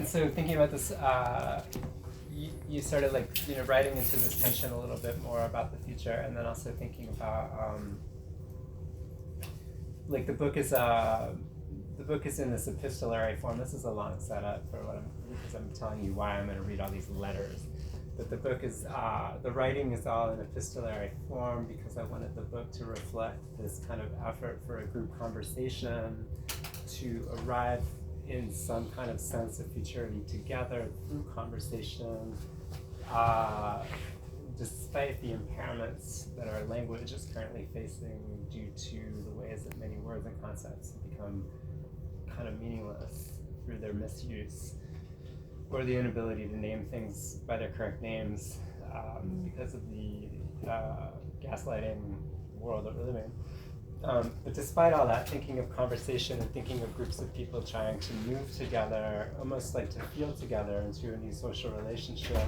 so thinking about this, you started writing into this tension a little bit more about the future, and then also thinking about the book is in this epistolary form. This is a long setup because I'm telling you why I'm going to read all these letters. But the book is the writing is all in epistolary form because I wanted the book to reflect this kind of effort for a group conversation to arrive in some kind of sense of futurity together through conversation, despite the impairments that our language is currently facing due to the ways that many words and concepts have become kind of meaningless through their misuse, or the inability to name things by their correct names because of the gaslighting world that we're living in. But despite all that, thinking of conversation and thinking of groups of people trying to move together, almost like to feel together into a new social relationship,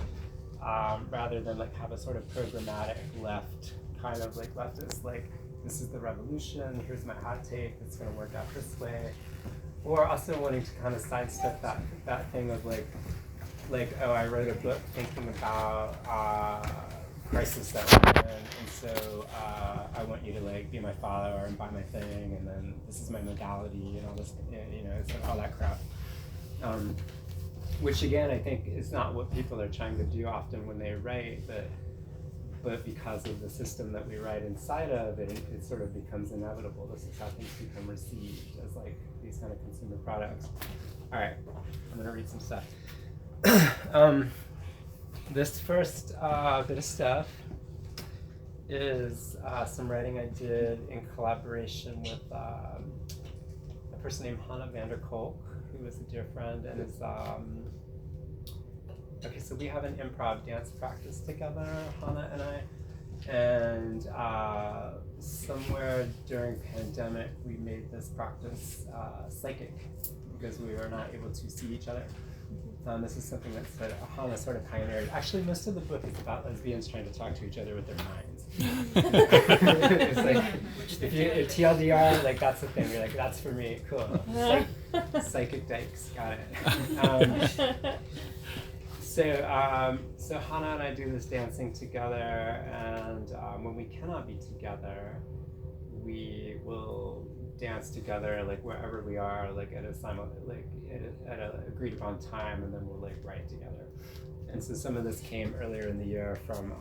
rather than have a sort of programmatic left, kind of leftist, this is the revolution, here's my hot take, it's going to work out this way. Or also wanting to kind of sidestep that thing of oh, I wrote a book thinking about crisis that we're in, and so I want you to be my follower and buy my thing, and then this is my modality and all this, it's all that crap. Which again, I think is not what people are trying to do often when they write, but because of the system that we write inside of, it sort of becomes inevitable. This is how things become received as these kind of consumer products. All right, I'm gonna read some stuff. This first bit of stuff is some writing I did in collaboration with a person named Hannah van der Kolk, who is a dear friend and is okay, so we have an improv dance practice together, Hannah and I, and somewhere during pandemic we made this practice psychic because we were not able to see each other. This is something that Hannah sort of pioneered. Actually, most of the book is about lesbians trying to talk to each other with their minds. It's if TLDR, that's the thing. You're that's for me, cool. Psychic dykes, got it. So Hannah and I do this dancing together, and when we cannot be together, we will dance together wherever we are, at a at a agreed upon time, and then we'll write together. And so some of this came earlier in the year from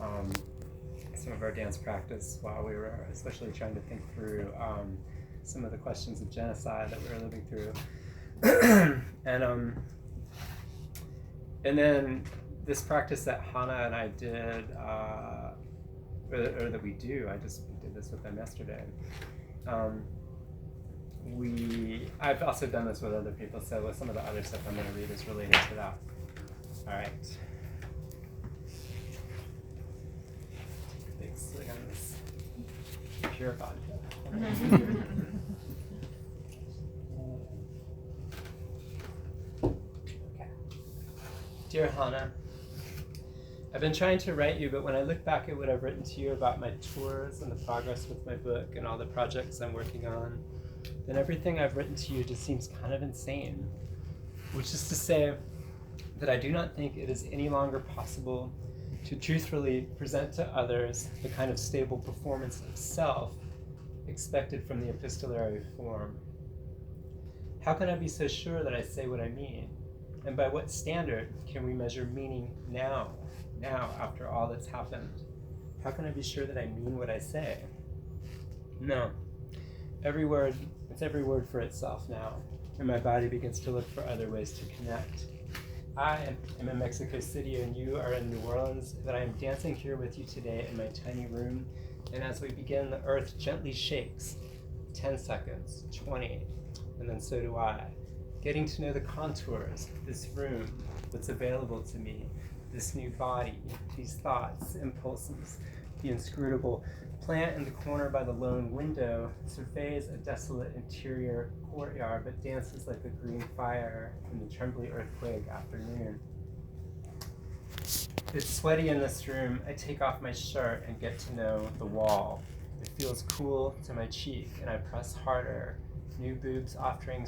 some of our dance practice while we were especially trying to think through some of the questions of genocide that we were living through. And then this practice that Hannah and I did, or that we do, I just did this with them yesterday. I've also done this with other people, so with some of the other stuff I'm going to read is related to that. All right. Big swig on this pure vodka. Okay. Dear Hannah, I've been trying to write you, but when I look back at what I've written to you about my tours and the progress with my book and all the projects I'm working on, then everything I've written to you just seems kind of insane. Which is to say that I do not think it is any longer possible to truthfully present to others the kind of stable performance of self expected from the epistolary form. How can I be so sure that I say what I mean? And by what standard can we measure meaning now after all that's happened? How can I be sure that I mean what I say? No. It's every word for itself now, and my body begins to look for other ways to connect. I am in Mexico City and you are in New Orleans, but I am dancing here with you today in my tiny room, and as we begin, the earth gently shakes. 10 seconds, 20, and then so do I. Getting to know the contours, this room, what's available to me, this new body, these thoughts, impulses, the inscrutable plant in the corner by the lone window surveys a desolate interior courtyard but dances like a green fire in the trembly earthquake afternoon. It's sweaty in this room. I take off my shirt and get to know the wall. It feels cool to my cheek and I press harder. New boobs offering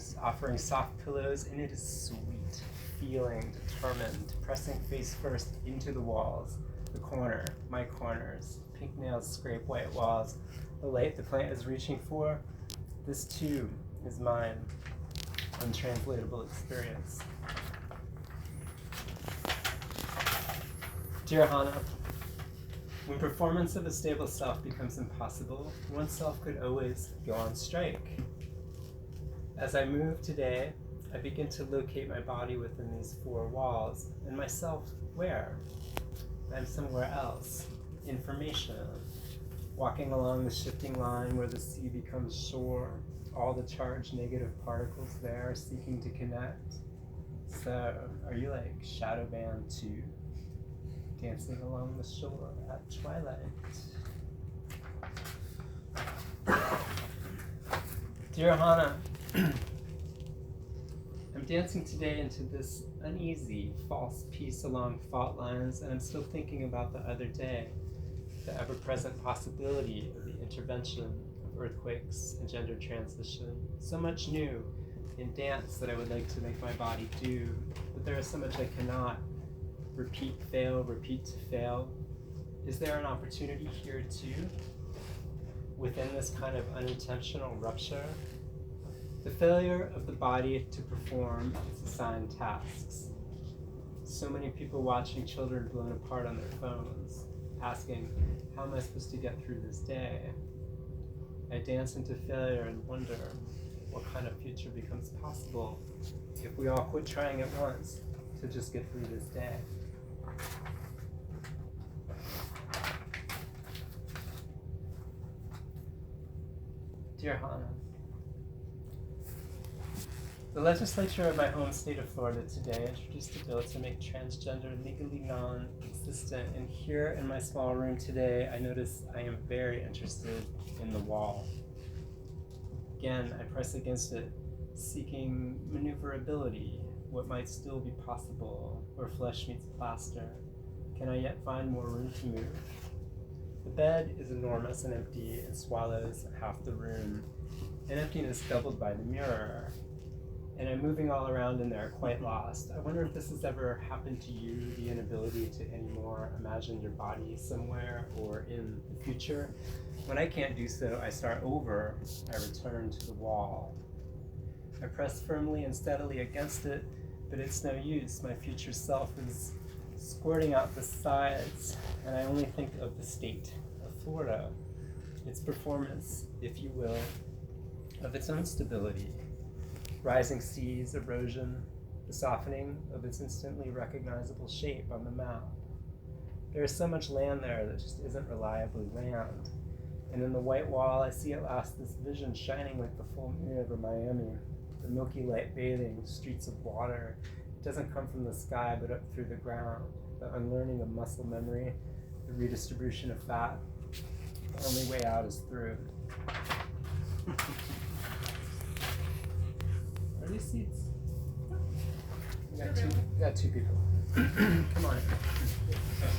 soft pillows, and it is sweet. feeling determined, pressing face first into the walls, the corner, my corners. Pink nails scrape white walls. The light the plant is reaching for, this too is mine. Untranslatable experience. Dear Hannah, when performance of a stable self becomes impossible, one self could always go on strike. As I move today, I begin to locate my body within these four walls, and myself where? I'm somewhere else. Information. Walking along the shifting line where the sea becomes shore, all the charged negative particles there seeking to connect. So, are you like Shadow Band 2? Dancing along the shore at twilight. Dear Hannah, I'm dancing today into this uneasy, false peace along fault lines, and I'm still thinking about the other day, the ever-present possibility of the intervention of earthquakes and gender transition. So much new in dance that I would like to make my body do, but there is so much I cannot. Repeat, fail, repeat to fail. Is there an opportunity here too? Within this kind of unintentional rupture? The failure of the body to perform its assigned tasks. So many people watching children blown apart on their phones, asking, how am I supposed to get through this day? I dance into failure and wonder what kind of future becomes possible if we all quit trying at once to just get through this day. Dear Hannah, the legislature of my home state of Florida today introduced a bill to make transgender legally non-existent, and here in my small room today, I notice I am very interested in the wall. Again, I press against it, seeking maneuverability, what might still be possible, where flesh meets plaster. Can I yet find more room to move? The bed is enormous and empty and swallows half the room, an emptiness doubled by the mirror. And I'm moving all around in there, quite lost. I wonder if this has ever happened to you, the inability to anymore imagine your body somewhere or in the future. When I can't do so, I start over. I return to the wall. I press firmly and steadily against it, but it's no use. My future self is squirting out the sides, and I only think of the state of Florida, its performance, if you will, of its own stability. Rising seas, erosion, the softening of its instantly recognizable shape on the map. There is so much land there that just isn't reliably land. And in the white wall, I see at last this vision shining like the full moon over Miami, the milky light bathing, streets of water. It doesn't come from the sky, but up through the ground. The unlearning of muscle memory, the redistribution of fat. The only way out is through. Are these seats? We got two people. Come on.